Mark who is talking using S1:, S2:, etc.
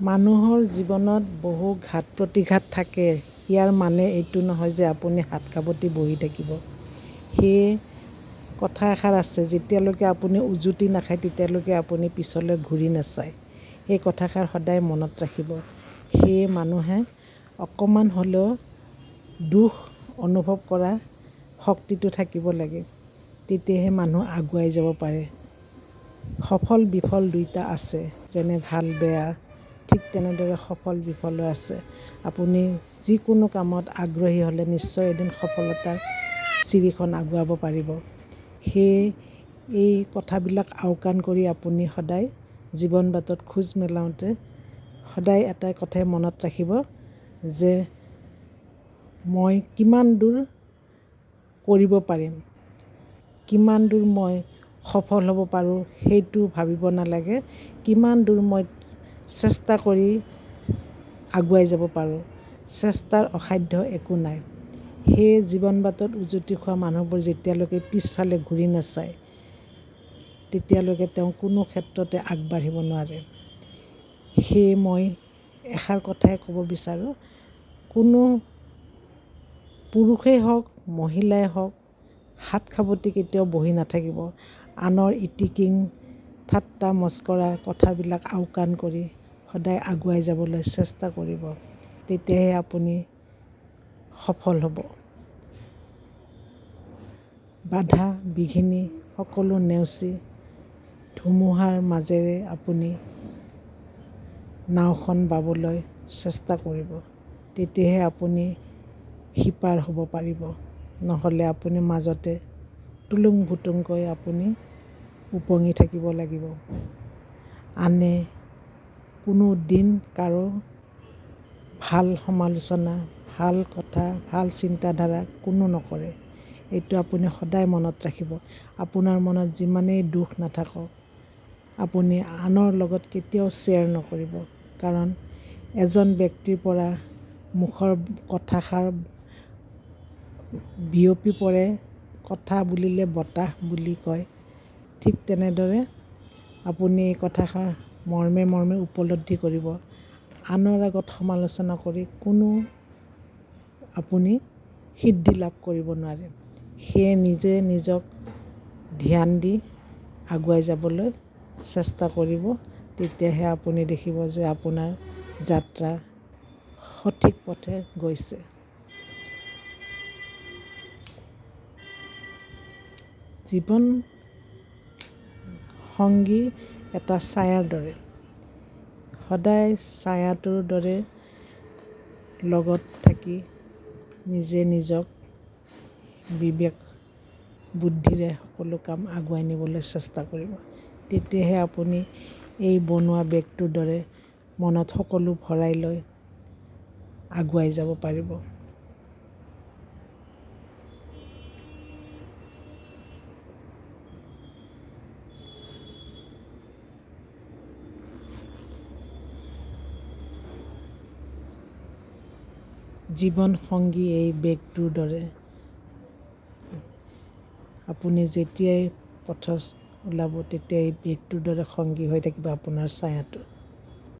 S1: মানুহৰ জীৱনত বহু ঘাত প্ৰতিঘাত থাকে। ইয়াৰ মানে এইটো নহয় যে আপুনি হাত সাৱটি বহি থাকিব। সেয়ে কথা এষাৰ আছে, যেতিয়ালৈকে আপুনি উজুতি নাখায় তেতিয়ালৈকে আপুনি পিছলৈ ঘূৰি নাচায়। সেই কথাষাৰ সদায় মনত ৰাখিব। সেয়ে মানুহে অকণমান হ'লেও দুখ অনুভৱ কৰা শক্তিটো থাকিব লাগে। তেতিয়াহে মানুহ আগুৱাই যাব পাৰে। সফল বিফল দুইটা আছে, যেনে ভাল বেয়া, ঠিক তেনেদৰে সফল বিফলো আছে। আপুনি যিকোনো কামত আগ্ৰহী হ'লে নিশ্চয় এদিন সফলতাৰ চিৰিখন আগুৱাব পাৰিব। সেয়ে এই কথাবিলাক আওকাণ কৰি আপুনি সদায় জীৱন বাটত খোজ মেলাওঁতে সদায় এটাই কথাই মনত ৰাখিব যে মই কিমান দূৰ কৰিব পাৰিম, কিমান দূৰ মই সফল হ'ব পাৰোঁ সেইটো ভাবিব নালাগে। কিমান দূৰ মই চেষ্টা কৰি আগুৱাই যাব পাৰোঁ, চেষ্টাৰ অসাধ্য একো নাই। সেয়ে জীৱন বাটত উজুতি খোৱা মানুহবোৰ যেতিয়ালৈকে পিছফালে ঘূৰি নাচায় তেতিয়ালৈকে তেওঁ কোনো ক্ষেত্ৰতে আগবাঢ়িব নোৱাৰে। সেয়ে মই এষাৰ কথাই ক'ব বিচাৰোঁ, কোনো পুৰুষেই হওক মহিলাই হওক হাত সাৱটি কেতিয়াও বহি নাথাকিব। আনৰ ইটিকিং ঠাট্টা মস্কৰা কথাবিলাক আওকাণ কৰি সদায় আগুৱাই যাবলৈ চেষ্টা কৰিব। তেতিয়াহে আপুনি সফল হ'ব। বাধা বিঘিনি সকলো নেওচি ধুমুহাৰ মাজেৰে আপুনি নাওখন বাবলৈ চেষ্টা কৰিব। তেতিয়াহে আপুনি সিপাৰ হ'ব পাৰিব। নহ'লে আপুনি মাজতে টুলুং ভুতুংকৈ আপুনি উপঙি থাকিব লাগিব। আনে কোনো দিন কাৰো ভাল সমালোচনা, ভাল কথা, ভাল চিন্তাধাৰা কোনো নকৰে। এইটো আপুনি সদায় মনত ৰাখিব। আপোনাৰ মনত যিমানেই দুখ নাথাকক আপুনি আনৰ লগত কেতিয়াও শ্বেয়াৰ নকৰিব। কাৰণ এজন ব্যক্তিৰ পৰা মুখৰ কথাষাৰ বিয়পি পৰে, কথা বুলিলে বতাহ বুলি কয়। ঠিক তেনেদৰে আপুনি এই কথাষাৰ মৰ্মে মৰ্মে উপলব্ধি কৰিব। আনৰ আগত সমালোচনা কৰি কোনো আপুনি সিদ্ধি লাভ কৰিব নোৱাৰে। সেয়ে নিজে নিজক ধ্যান দি আগুৱাই যাবলৈ চেষ্টা কৰিব। তেতিয়াহে আপুনি দেখিব যে আপোনাৰ যাত্ৰা সঠিক পথে গৈছে। জীৱন সংগী এটা ছায়াৰ দৰে। সদায় ছায়াটোৰ দৰে লগত থাকি নিজে নিজক বিবেক বুদ্ধিৰে সকলো কাম আগুৱাই নিবলৈ চেষ্টা কৰিব। তেতিয়াহে আপুনি এই বনোৱা বেগটোৰ দৰে মনত সকলো ভৰাই লৈ আগুৱাই যাব পাৰিব। জীৱন সংগী এই বেগটোৰ দৰে। আপুনি যেতিয়াই পথত ওলাব তেতিয়াই বেগটোৰ দৰে সংগী হৈ থাকিব আপোনাৰ ছায়াটো।